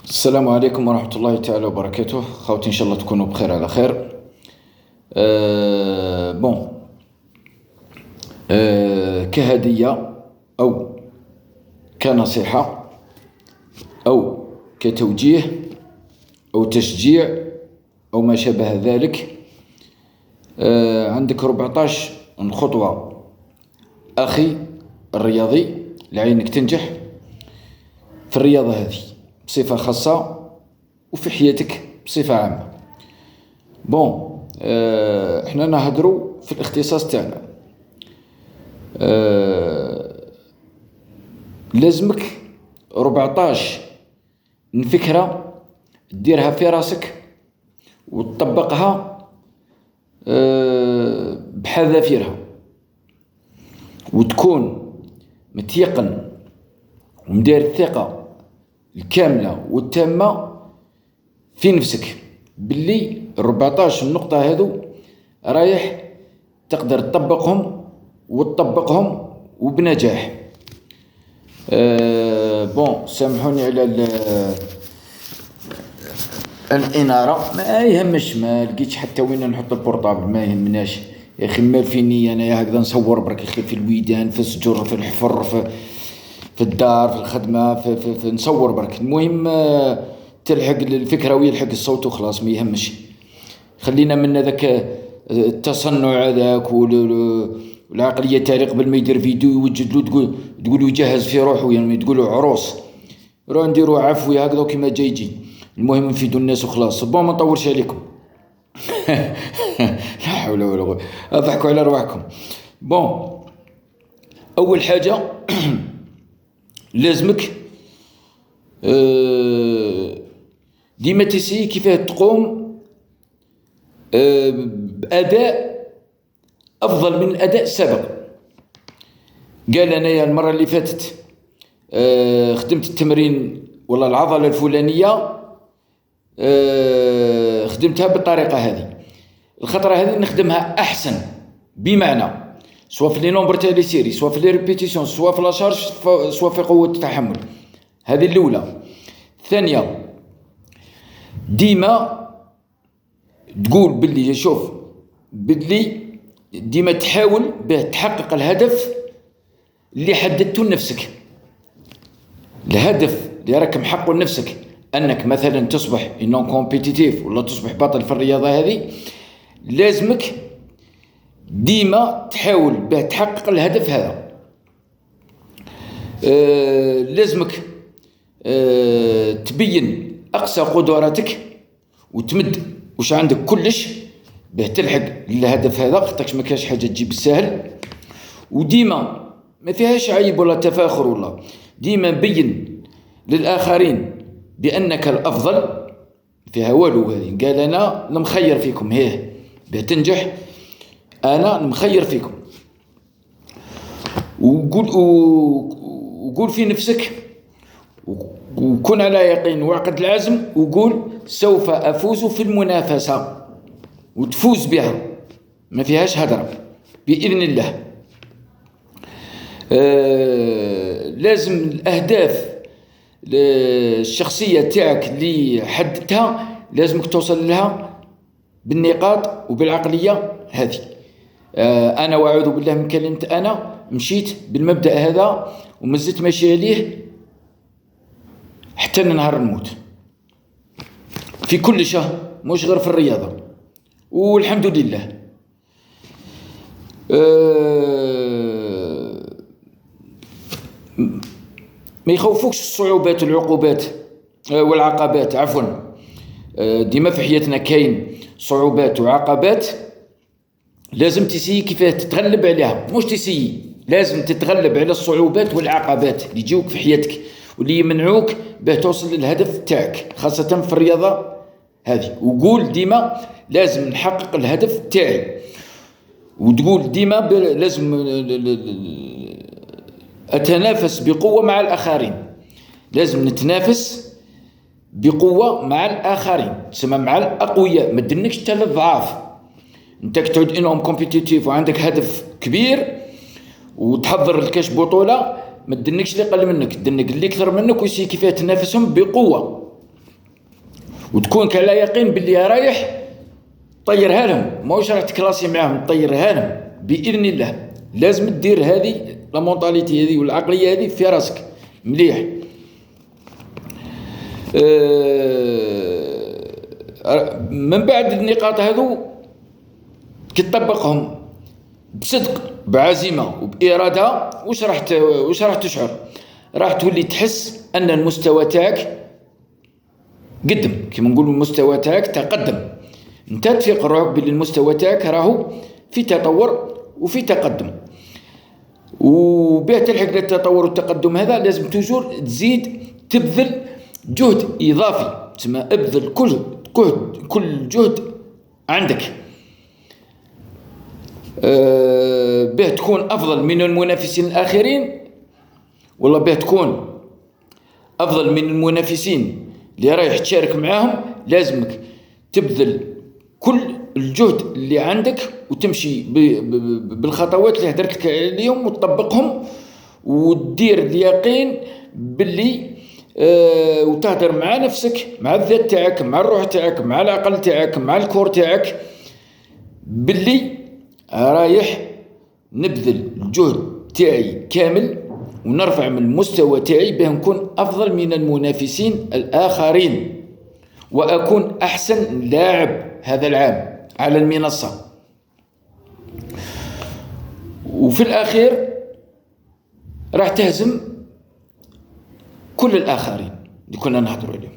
السلام عليكم ورحمة الله تعالى وبركاته. خوتي إن شاء الله تكونوا بخير على خير. بون كهدية أو كنصيحة أو كتوجيه أو تشجيع أو ما شابه ذلك. عندك 14 خطوة أخي الرياضي لعينك تنجح في الرياضة هذه بصفة خاصة وفي حياتك بصفة عامة. بون احنا نهضروا في الاختصاص تاعنا. لازمك 14 فكرة ديرها في راسك وتطبقها بحذافيرها، وتكون متيقن ومدير الثقة الكاملة والتامة في نفسك باللي 14 نقطة هذو رايح تقدر تطبقهم وبنجاح. بون سامحوني على الإنارة، ما يهمش، ما لقيتش حتى وين نحط البورطابل، ما يهمناش يا اخي. مال فيني انا هكذا نصور برك اخي في الويدان، في السجر، في الحفر، في الدار، في الخدمة، في نصور برك. المهم تلحق الفكرة ويلحق الصوت وخلاص، ما يهمش. خلينا من ذاك التصنع هذاك والعقلية تاعي قبل ما يدير فيديو يوجد له تقول يجهز في روحه، يعني تقولوا عروس روح نديروا عفوي هكذا كيما جاي. المهم نفيدوا الناس وخلاص. بون ما نطولش عليكم. لا حول ولا قوة، اضحكوا على رواحكم. بون اول حاجة لازمك ديما تسي كيفاه تقوم بأداء أفضل من الأداء السابق. قال أنايا المرة اللي فاتت خدمت التمرين والله العضلة الفلانية خدمتها بالطريقة هذه، الخطرة هذه نخدمها أحسن، بمعنى سواء في لي نومبر تاع لي سيري، سواء في لي ريبيتيسيون، سواء في لاشارج، سواء في قوة التحمل. هذه الأولى. الثانية ديما تقول باللي شوف باللي ديما تحاول باه تحقق الهدف اللي حددته لنفسك. الهدف اللي راك محققه لنفسك انك مثلا تصبح نون كومبيتيتيف ولا تصبح بطل في الرياضة هذه، لازمك ديما تحاول باه تحقق الهدف هذا. لازمك تبين أقصى قدراتك وتمد وش عندك كلش باه تلحق للهدف هذا، خاطرش ما كاش حاجة تجيب بالسهل. وديما ما فيهاش عيب ولا تفاخر، ولا ديما بين للآخرين بأنك الأفضل، فيها والو. هذه قال أنا نمخير فيكم، هيه باه تنجح أنا نمخير فيكم. وقول في نفسك وكن على يقين وعقد العزم، وقول سوف أفوز في المنافسة، وتفوز بها ما فيهاش هدرة بإذن الله. لازم الأهداف الشخصية تاعك اللي حددتها لازمك توصل لها بالنقاط وبالعقلية هذه. أنا وأعوذ بالله من كلمة أنا مشيت بالمبدأ هذا ومزت ماشي عليه حتى نهار نموت في كل شهر، مش غير في الرياضة، والحمد لله. ما يخوفوكش الصعوبات والعقوبات والعقبات، عفوا. ديما في حياتنا كاين صعوبات وعقبات، لازم تسيي كيفاه تتغلب عليها. مش تسيي، لازم تتغلب على الصعوبات والعقبات اللي يجيوك في حياتك واللي يمنعوك باه توصل للهدف تاعك، خاصة في الرياضة هذه. وقول ديما لازم نحقق الهدف تاعي، وتقول ديما لازم أتنافس بقوة مع الآخرين. لازم نتنافس بقوة مع الآخرين، تسمى مع الأقوياء، ما تدنكش حتى للضعاف. انت كتعود انهم كومبيتيتيف وعندك هدف كبير وتحضر لكاش بطولة، ما تدنكش اللي قل منك، تدنك اللي اكثر منك ويسي كيفاه تنافسهم بقوة. وتكون على يقين باللي رايح طيرها لهم، ماهوش راح تكلاسي معاهم، طيرها لهم باذن الله. لازم دير هذه لا مونطاليتي هذه والعقليه هذه في راسك مليح. من بعد النقاط هذو كي تطبقهم بصدق بعزيمه وباراده، واش راح تشعر؟ راح تولي تحس ان المستوى تاعك قدم، كيما نقولوا المستوى تاعك تقدم. انت تفيق روحك باللي المستوى تاعك راهو في تطور وفي تقدم، وباه تلحق للتطور والتقدم هذا لازم توجور تزيد تبذل جهد اضافي. تسمى ابذل كل جهد عندك باه تكون افضل من المنافسين الاخرين، والله باه تكون افضل من المنافسين اللي رايح تشارك معاهم. لازمك تبذل كل الجهد اللي عندك وتمشي بالخطوات اللي هدرت لك عليهم وتطبقهم، وتدير اليقين باللي وتهدر مع نفسك، مع الذات تاعك، مع الروح تاعك، مع العقل تاعك، مع الكور تاعك، باللي رايح نبذل الجهد تاعي كامل ونرفع من المستوى تاعي باه نكون افضل من المنافسين الاخرين، واكون احسن لاعب هذا العام على المنصة. وفي الاخير راح تهزم كل الاخرين اللي كنا نهضروا عليهم.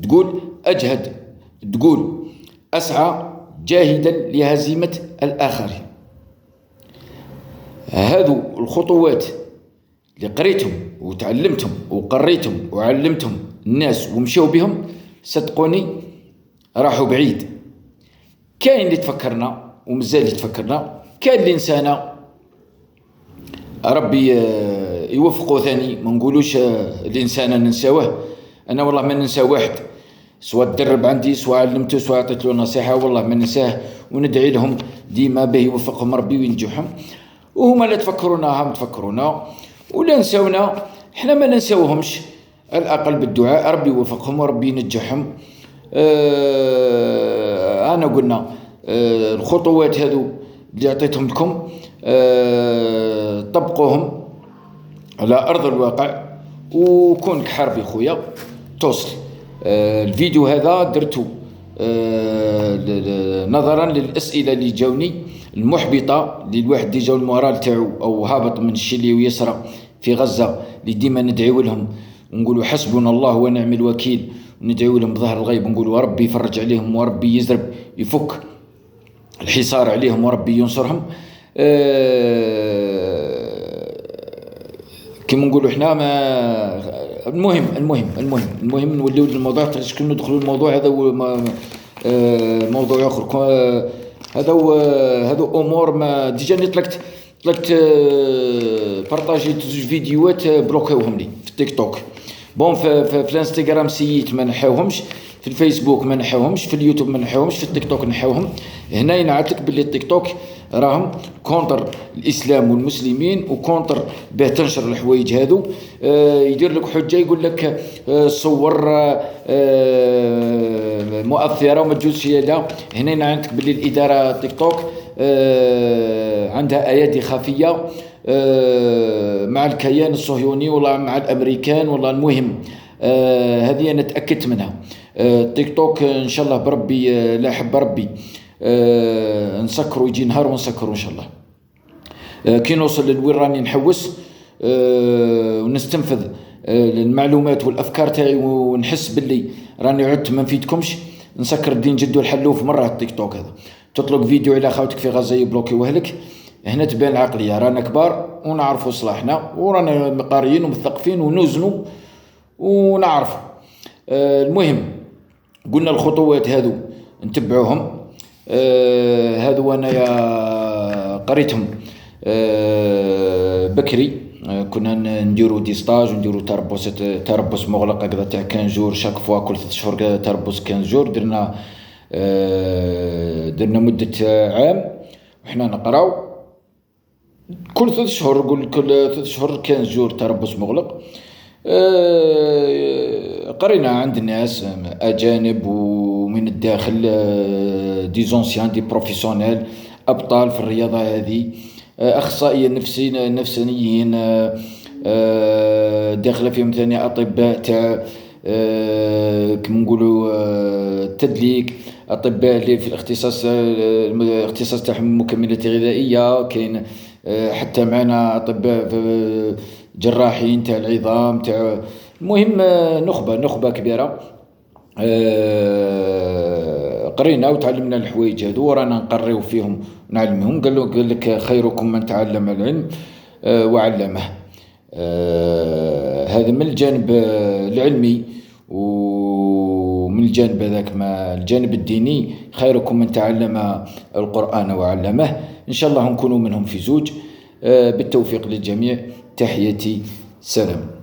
تقول اجهد، تقول اسعى جاهدا لهزيمة الاخرين. هذو الخطوات اللي قريتهم وتعلمتهم وقريتهم وعلمتهم الناس ومشوا بهم، صدقوني راحوا بعيد. كاين اللي تفكرنا ومازال يتفكرنا، كاين اللي نسانا ربي يوفقه ثاني. ما نقولوش الانسان ننساوه، انا والله ما ننسى واحد، سواء تدرب عندي سواء علمته سواء عطيت له نصيحه، والله ما ننساه، وندعي لهم ديما به يوفقهم ربي وينجحهم. وهما لا تفكرونا هم تفكرونا ولا نساونا، احنا ما ننساوهمش، على الاقل بالدعاء ربي يوفقهم وربي ينجحهم. انا قلنا الخطوات هذو اللي عطيتهم لكم طبقوهم على ارض الواقع، وكونك حربي خويا توصل. الفيديو هذا درته نظرا للاسئله اللي جاوني المحبطه، اللي الواحد ديجا المورال تاعو او هابط من الشيء اللي يسرى في غزه، اللي ديما ندعيو لهم ونقولوا حسبنا الله ونعم الوكيل، وندعيو لهم بظهر الغيب ونقولوا ربي يفرج عليهم وربي يزرب يفك الحصار عليهم وربي ينصرهم. كما نقولوا احنا المهم نوليو للموضوع، تاش ندخلوا الموضوع هذا موضوع اخر. هذا امور ما ديجا طلقت بارطاجي زوج فيديوهات بلوكيوهم لي في التيك توك. بون في الانستغرام سيت ما نحاوهمش، في الفيسبوك ما نحاوهمش، في اليوتيوب ما نحاوهمش، في التيك توك نحاوهم. هنا ينعتلك باللي التيك توك راهم كونتر الاسلام والمسلمين وكونتر باه تنشر الحوايج هذو. يدير لك حجه يقول لك صور مؤثره وما تجوزش. لا، هنا ينعتلك باللي الاداره تيك توك عندها ايادي خفيه مع الكيان الصهيوني ولا مع الامريكان ولا. المهم هذه انا تاكدت منها. تيك توك ان شاء الله بربي لا حب ربي نسكروا، يجي نهار ونسكروا ان شاء الله. كي نوصل للوين راني نحوس ونستنفذ المعلومات والافكار تاعي ونحس باللي راني عدت ما نفيدكمش، نسكر الدين جدو الحلوف مره التيك توك هذا. تطلق فيديو على خاوتك في غزه يبلوكيوه لك، هنا تبان العقليه. رانا كبار ونعرفوا صلاحنا ورانا قاريين ومثقفين ونوزنوا ونعرفوا. المهم قلنا الخطوات هذو نتبعوهم. هذو انا قريتهم بكري. كنا نديروا دي ستاج ونديروا تربص مغلق هكذا تاع 15 جور شاك فوا، كل 3 شهور تربص 15 جور. درنا مدة عام وحنا نقراو كل 3 شهور، نقول كل 3 شهور 15 جور تربص مغلق. قرينا عند الناس أجانب من الداخل، دي زونسيان دي بروفيسيونيل أبطال في الرياضة هذه، أخصائيين نفسانيين، داخل فيهم ثاني أطباء تاع كما نقولوا التدليك، أطباء اللي في الاختصاص تاعهم مكملات غذائية، كاين حتى معنا أطباء جراحين تاع العظام تاع. المهم نخبة كبيرة. قرينا وتعلمنا الحوايج هذو ورانا نقريو فيهم ونعلمهم. قال لك خيركم من تعلم العلم وعلمه. هذا من الجانب العلمي، ومن الجانب هذاك ما الجانب الديني خيركم من تعلم القرآن وعلمه. إن شاء الله نكونوا منهم في زوج. بالتوفيق للجميع. تحياتي، سلام.